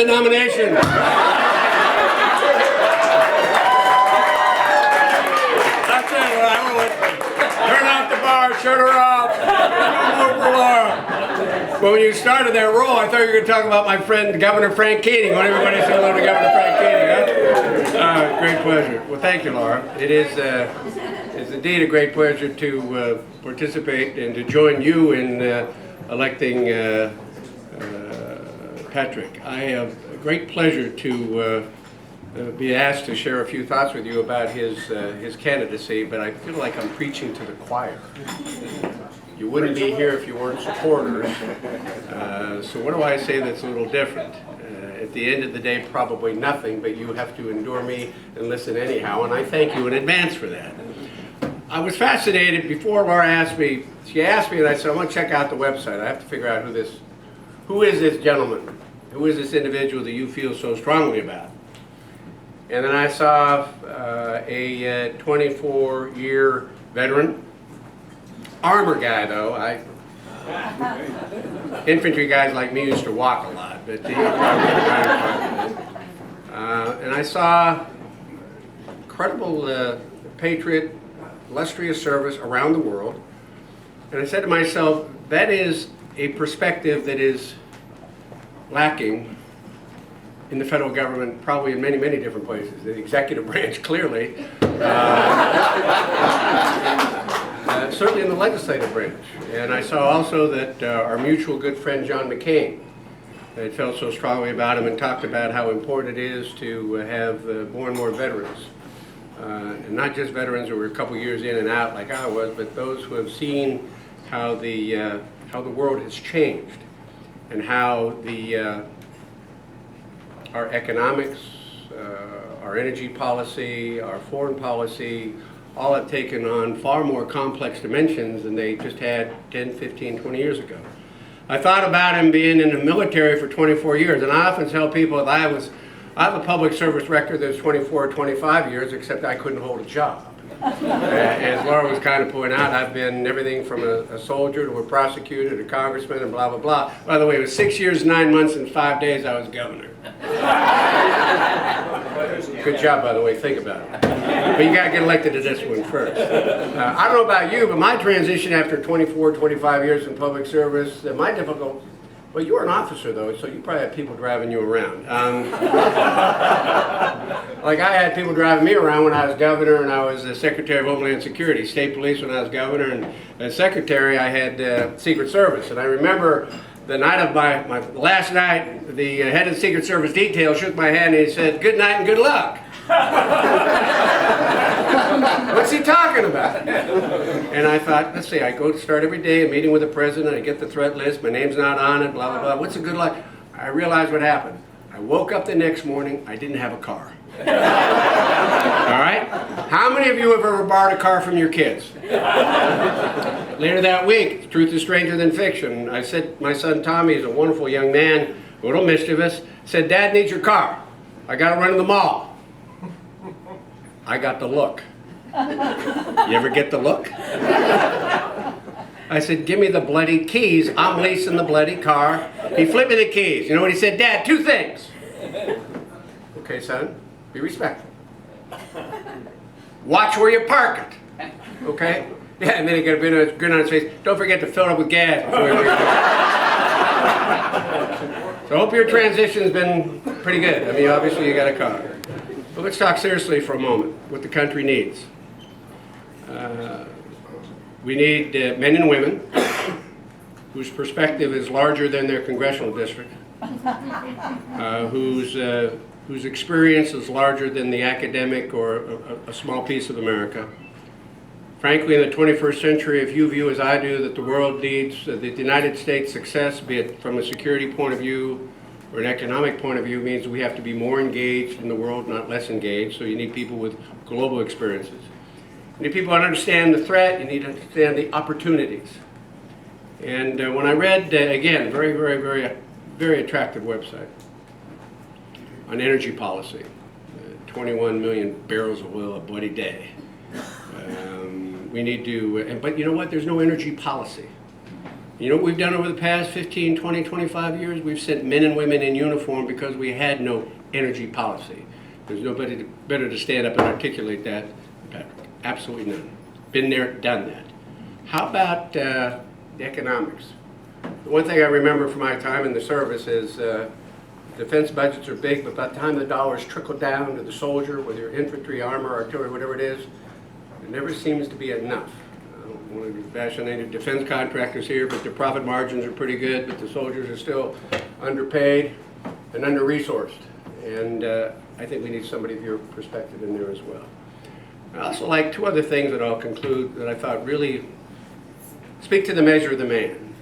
The nomination. That's it. I went. Turn off the bar, shut her off. Move for Laura. Well, when you started that role, I thought you were going to talk about my friend Governor Frank Keating. Want everybody to say hello to Governor Frank Keating, huh? Great pleasure. Well, thank you, Laura. It's indeed a great pleasure to participate and to join you in electing Patrick. I have a great pleasure to be asked to share a few thoughts with you about his candidacy, but I feel like I'm preaching to the choir. You wouldn't be here if you weren't supporters. So what do I say that's a little different? At the end of the day, probably nothing, but you have to endure me and listen anyhow, and I thank you in advance for that. I was fascinated before Laura asked me, she asked me and I said, I want to check out the website. I have to figure out who is this gentleman? Who is this individual that you feel so strongly about? And then I saw a 24-year veteran, armor guy though. Infantry guys like me used to walk a lot, but and I saw incredible patriot, illustrious service around the world, and I said to myself, that is a perspective that is lacking in the federal government, probably in many, many different places. The executive branch, clearly. Certainly in the legislative branch. And I saw also that our mutual good friend John McCain had felt so strongly about him and talked about how important it is to have more and more veterans. And not just veterans who were a couple years in and out like I was, but those who have seen how the world has changed and how our economics, our energy policy, our foreign policy, all have taken on far more complex dimensions than they just had 10, 15, 20 years ago. I thought about him being in the military for 24 years, and I often tell people that I have a public service record that's 24 or 25 years, except I couldn't hold a job. As Laura was kind of pointing out, I've been everything from a soldier to a prosecutor to congressman and blah, blah, blah. By the way, it was 6 years, 9 months, and 5 days I was governor. Good job, by the way, think about it. But you got to get elected to this one first. I don't know about you, but my transition after 24, 25 years in public service, my difficult, well, you were an officer though, so you probably had people driving you around. Like I had people driving me around when I was governor and I was the Secretary of Homeland Security, State Police when I was governor, and as Secretary I had Secret Service. And I remember the night of my last night, the head of the Secret Service detail shook my hand and he said, "Good night and good luck." What's he talking about? And I thought, let's see, I go to start every day a meeting with the president, I get the threat list, my name's not on it, blah, blah, blah. What's a good luck? I realized what happened. I woke up the next morning, I didn't have a car. All right? How many of you have ever borrowed a car from your kids? Later that week, truth is stranger than fiction. I said, my son Tommy is a wonderful young man, a little mischievous, said, "Dad needs your car. I got to run to the mall." I got the look. You ever get the look? I said, "Give me the bloody keys. I'm leasing the bloody car." He flipped me the keys. You know what he said? "Dad, two things." "Okay, son, be respectful. Watch where you park it." "Okay?" "Yeah," and then he got a grin on his face. "Don't forget to fill it up with gas before you leave." So I hope your transition's been pretty good. I mean, obviously you got a car. But let's talk seriously for a moment, what the country needs. We need men and women whose perspective is larger than their congressional district, whose experience is larger than the academic or a small piece of America. Frankly, in the 21st century, if you view as I do that the world needs the United States' success, be it from a security point of view or an economic point of view, means we have to be more engaged in the world, not less engaged. So you need people with global experiences. You need people that understand the threat. You need to understand the opportunities. And when I read, again, very, very, very, very attractive website on energy policy, 21 million barrels of oil a bloody day. We need to, but you know what? There's no energy policy. You know what we've done over the past 15, 20, 25 years? We've sent men and women in uniform because we had no energy policy. There's nobody better to stand up and articulate that, Patrick. Absolutely none. Been there, done that. How about the economics? The one thing I remember from my time in the service is defense budgets are big, but by the time the dollars trickle down to the soldier, whether you're infantry, armor, artillery, whatever it is, it never seems to be enough. I don't want to bash on any defense contractors here, but the profit margins are pretty good, but the soldiers are still underpaid and under-resourced. And I think we need somebody of your perspective in there as well. I also like two other things that I'll conclude that I thought really speak to the measure of the man.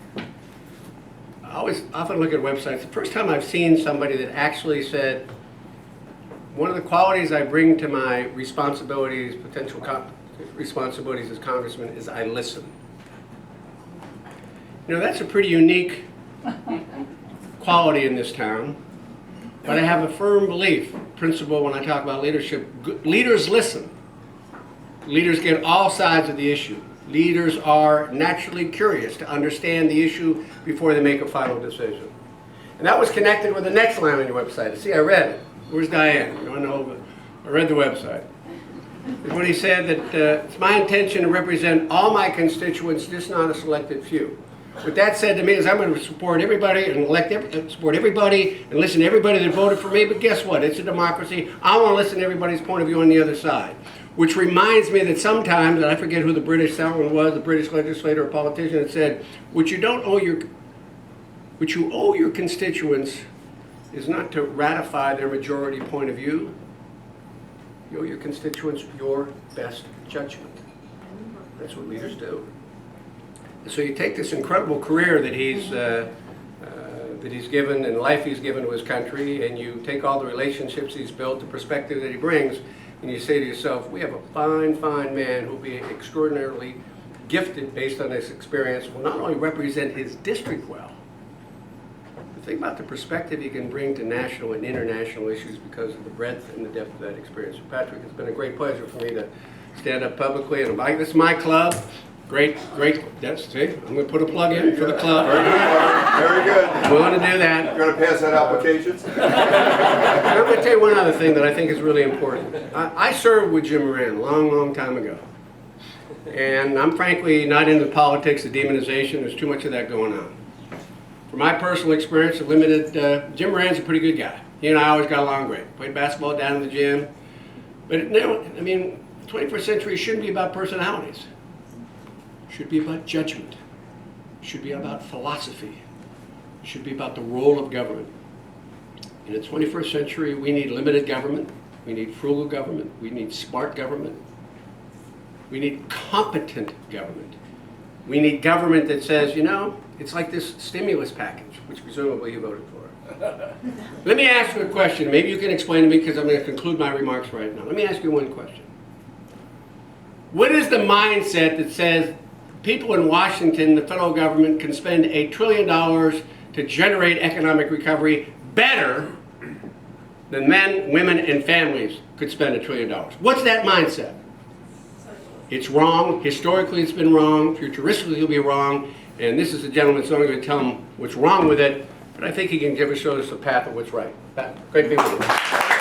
I often look at websites. The first time I've seen somebody that actually said, one of the qualities I bring to my responsibilities, potential responsibilities as congressman, is I listen. You know, that's a pretty unique quality in this town. But I have a firm belief, principle when I talk about leadership, leaders listen. Leaders get all sides of the issue. Leaders are naturally curious to understand the issue before they make a final decision. And that was connected with the next line on your website. See, I read it. Where's Diane? You don't know, but I read the website. It's when he said that it's my intention to represent all my constituents, just not a selected few. What that said to me is I'm going to support everybody and support everybody and listen to everybody that voted for me, but guess what? It's a democracy. I want to listen to everybody's point of view on the other side. Which reminds me that sometimes, and I forget who the British someone was, the British legislator or politician, that said, what you owe your constituents is not to ratify their majority point of view. You owe your constituents your best judgment. That's what leaders do. And so you take this incredible career that he's given and life he's given to his country, and you take all the relationships he's built, the perspective that he brings, and you say to yourself, we have a fine, fine man who will be extraordinarily gifted based on his experience, will not only represent his district well, but think about the perspective he can bring to national and international issues because of the breadth and the depth of that experience. So Patrick, it's been a great pleasure for me to stand up publicly and invite. This is my club. Great, see, I'm going to put a plug in for the club. Very good. I'm willing to do that. You're going to pass that application? I'm going to tell you one other thing that I think is really important. I served with Jim Moran a long, long time ago. And I'm frankly not into politics, the demonization. There's too much of that going on. From my personal experience, Jim Moran's a pretty good guy. He and I always got along great. Played basketball down in the gym. But the 21st century shouldn't be about personalities. It should be about judgment. It should be about philosophy. It should be about the role of government. In the 21st century, we need limited government. We need frugal government. We need smart government. We need competent government. We need government that says, you know, it's like this stimulus package, which presumably you voted for. Let me ask you a question. Maybe you can explain to me because I'm going to conclude my remarks right now. Let me ask you one question. What is the mindset that says people in Washington, the federal government, can spend $1 trillion to generate economic recovery better than men, women, and families could spend $1 trillion? What's that mindset? It's wrong. Historically, it's been wrong. Futuristically, it'll be wrong. And this is a gentleman that's only going to tell him what's wrong with it. But I think he can show us the path of what's right. Great to be with you.